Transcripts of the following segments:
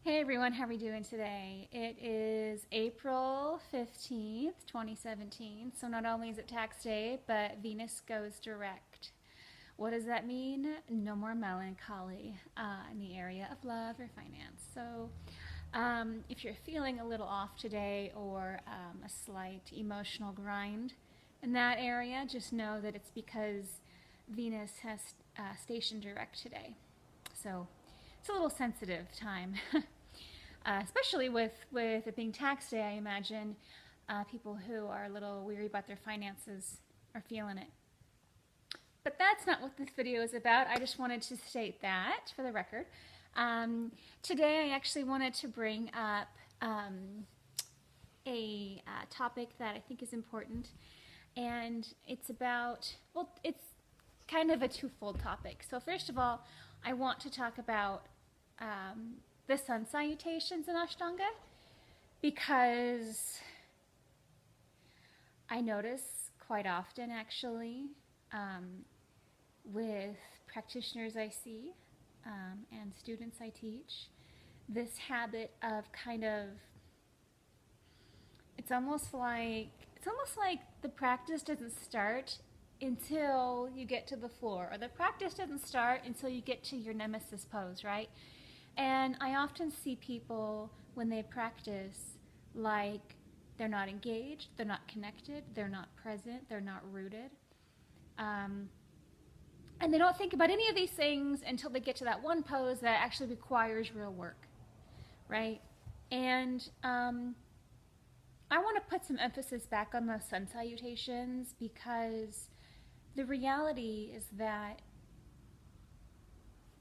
Hey everyone, how are we doing today? It is April 15th, 2017. So not only is it tax day, but Venus goes direct. What does that mean? No more melancholy in the area of love or finance. So if you're feeling a little off today or a slight emotional grind in that area, just know that it's because Venus has stationed direct today. So it's a little sensitive time. Especially with it being tax day, I imagine people who are a little weary about their finances are feeling it. But that's not what this video is about. I just wanted to state that for the record. Today I actually wanted to bring up a topic that I think is important, and it's about, well, it's kind of a twofold topic. So first of all, I want to talk about the sun salutations in Ashtanga, because I notice quite often actually with practitioners I see and students I teach, this habit of kind of, it's almost like the practice doesn't start until you get to the floor, or the practice doesn't start until you get to your nemesis pose, right? And I often see people when they practice like they're not engaged, they're not connected, they're not present, they're not rooted. And they don't think about any of these things until they get to that one pose that actually requires real work, right? And I want to put some emphasis back on those sun salutations, because the reality is that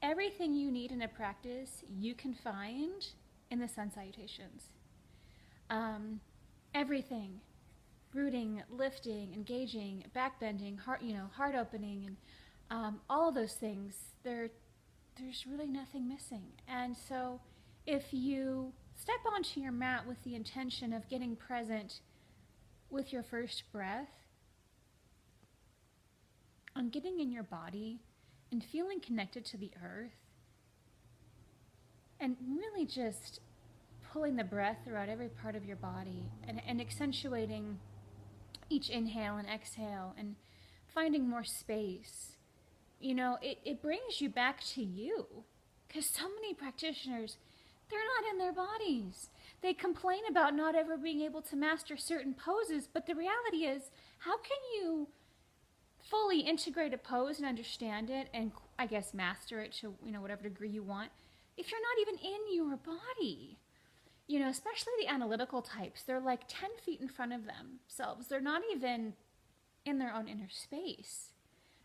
everything you need in a practice you can find in the sun salutations. Everything, rooting, lifting, engaging, backbending, heart opening, and all of those things. There's really nothing missing. And so, if you step onto your mat with the intention of getting present with your first breath, on getting in your body and feeling connected to the earth, and really just pulling the breath throughout every part of your body, and accentuating each inhale and exhale, and finding more space, it brings you back to you. Because so many practitioners, they're not in their bodies. They complain about not ever being able to master certain poses, but the reality is, how can you fully integrate a pose and understand it, and I guess master it to whatever degree you want, if you're not even in your body? Especially the analytical types, they're like 10 feet in front of themselves. They're not even in their own inner space,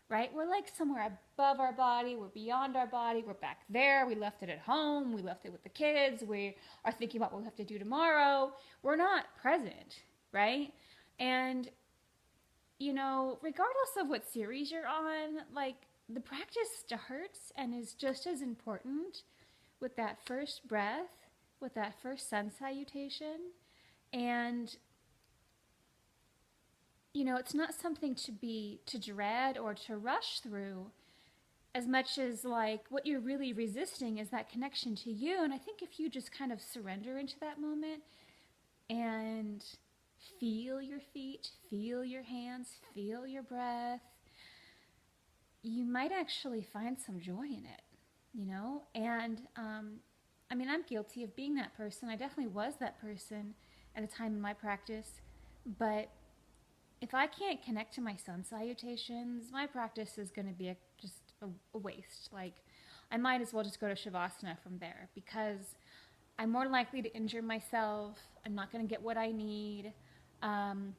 right? We're like somewhere above our body, we're beyond our body, we're back there, we left it at home, we left it with the kids, we are thinking about what we have to do tomorrow. We're not present, right? And regardless of what series you're on, like, the practice starts and is just as important with that first breath, with that first sun salutation. And it's not something to dread or to rush through, as much as like what you're really resisting is that connection to you. And I think if you just kind of surrender into that moment and feel your feet, feel your hands, feel your breath, you might actually find some joy in it, And I'm guilty of being that person. I definitely was that person at a time in my practice. But if I can't connect to my sun salutations, my practice is going to be just a waste. Like, I might as well just go to Shavasana from there, because I'm more likely to injure myself. I'm not going to get what I need. And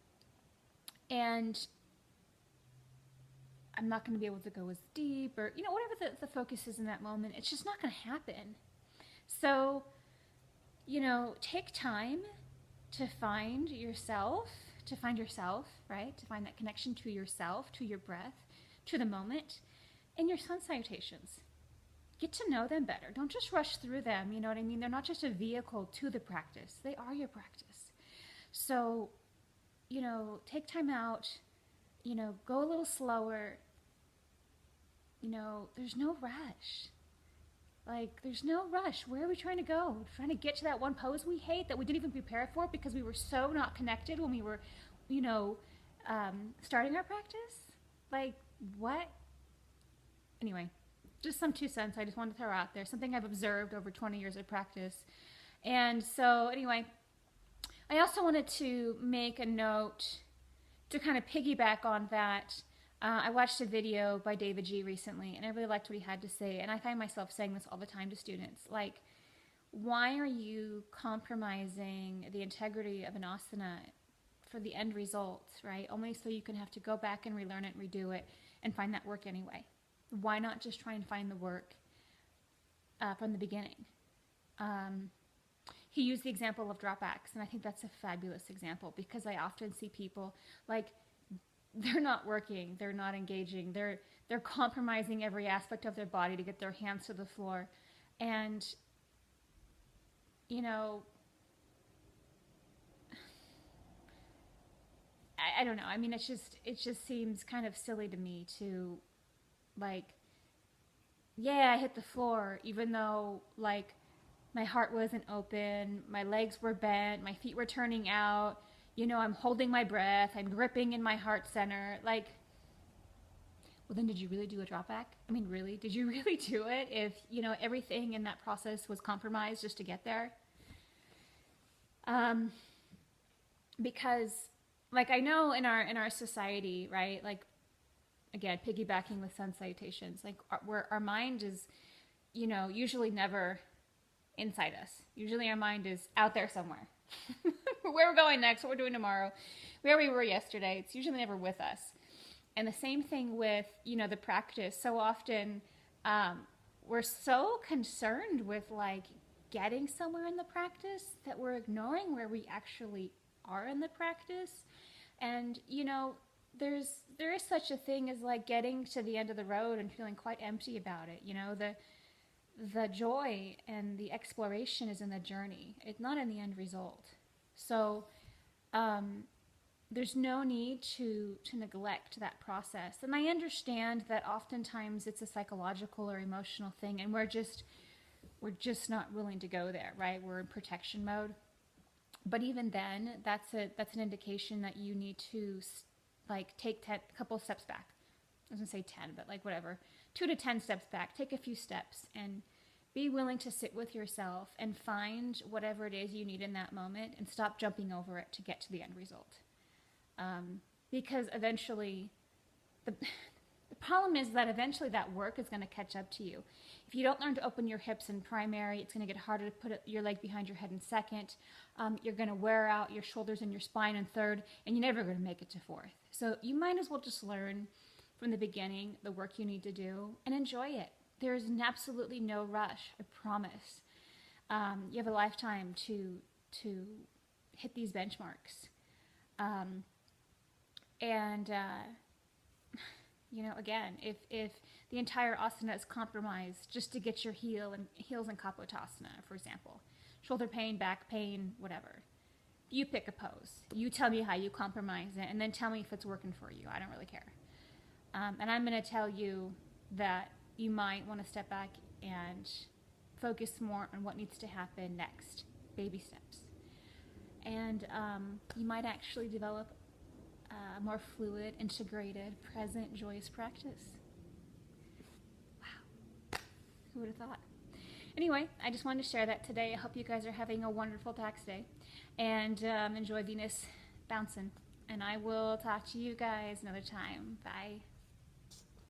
I'm not going to be able to go as deep, or, whatever the focus is in that moment. It's just not going to happen. So, take time to find yourself, right? To find that connection to yourself, to your breath, to the moment, and your sun salutations. Get to know them better. Don't just rush through them, you know what I mean? They're not just a vehicle to the practice. They are your practice. So, take time out, go a little slower. There's no rush. Like, there's no rush. Where are we trying to go? Trying to get to that one pose we hate that we didn't even prepare for because we were so not connected when we were, you know, starting our practice? Like, what? Anyway, just some 2 cents I just wanted to throw out there. Something I've observed over 20 years of practice. And so, anyway, I also wanted to make a note to kind of piggyback on that. I watched a video by David G recently, and I really liked what he had to say. And I find myself saying this all the time to students. Like, why are you compromising the integrity of an asana for the end result, right? Only so you can have to go back and relearn it and redo it and find that work anyway. Why not just try and find the work from the beginning? He used the example of dropbacks, and I think that's a fabulous example because I often see people like they're not working, they're not engaging, they're compromising every aspect of their body to get their hands to the floor, and you know, I don't know. I mean, it just seems kind of silly to me to like, yeah, I hit the floor even though like my heart wasn't open, my legs were bent, my feet were turning out, you know, I'm holding my breath, I'm gripping in my heart center. Like, well, then did you really do a drop back? I mean, really? Did you really do it if, you know, everything in that process was compromised just to get there? Because, like, I know in our society, right, like, again, piggybacking with sun salutations, like, where our mind is, you know, usually never inside us. Usually our mind is out there somewhere. Where we're going next, what we're doing tomorrow, where we were yesterday. It's usually never with us. And the same thing with, you know, the practice. So often we're so concerned with like getting somewhere in the practice that we're ignoring where we actually are in the practice. And, you know, there is such a thing as like getting to the end of the road and feeling quite empty about it. You know, the joy and the exploration is in the journey. It's not in the end result. So there's no need to neglect that process. And I understand that oftentimes it's a psychological or emotional thing, and we're just not willing to go there, right? We're in protection mode. But even then, that's an indication that you need to like take a couple steps back. I was gonna say 10, but like whatever, 2 to 10 steps back. Take a few steps and be willing to sit with yourself and find whatever it is you need in that moment and stop jumping over it to get to the end result. Because eventually, the problem is that eventually that work is going to catch up to you. If you don't learn to open your hips in primary, it's going to get harder to put your leg behind your head in second. You're going to wear out your shoulders and your spine in third, and you're never going to make it to fourth. So you might as well just learn from the beginning the work you need to do and enjoy it. There's absolutely no rush, I promise. You have a lifetime to hit these benchmarks. You know, again, if the entire asana is compromised just to get your heels in Kapotasana, for example, shoulder pain, back pain, whatever, you pick a pose. You tell me how you compromise it, and then tell me if it's working for you. I don't really care. And I'm going to tell you that you might want to step back and focus more on what needs to happen next, baby steps. And you might actually develop a more fluid, integrated, present, joyous practice. Wow. Who would have thought? Anyway, I just wanted to share that today. I hope you guys are having a wonderful tax day and enjoy Venus bouncing. And I will talk to you guys another time. Bye.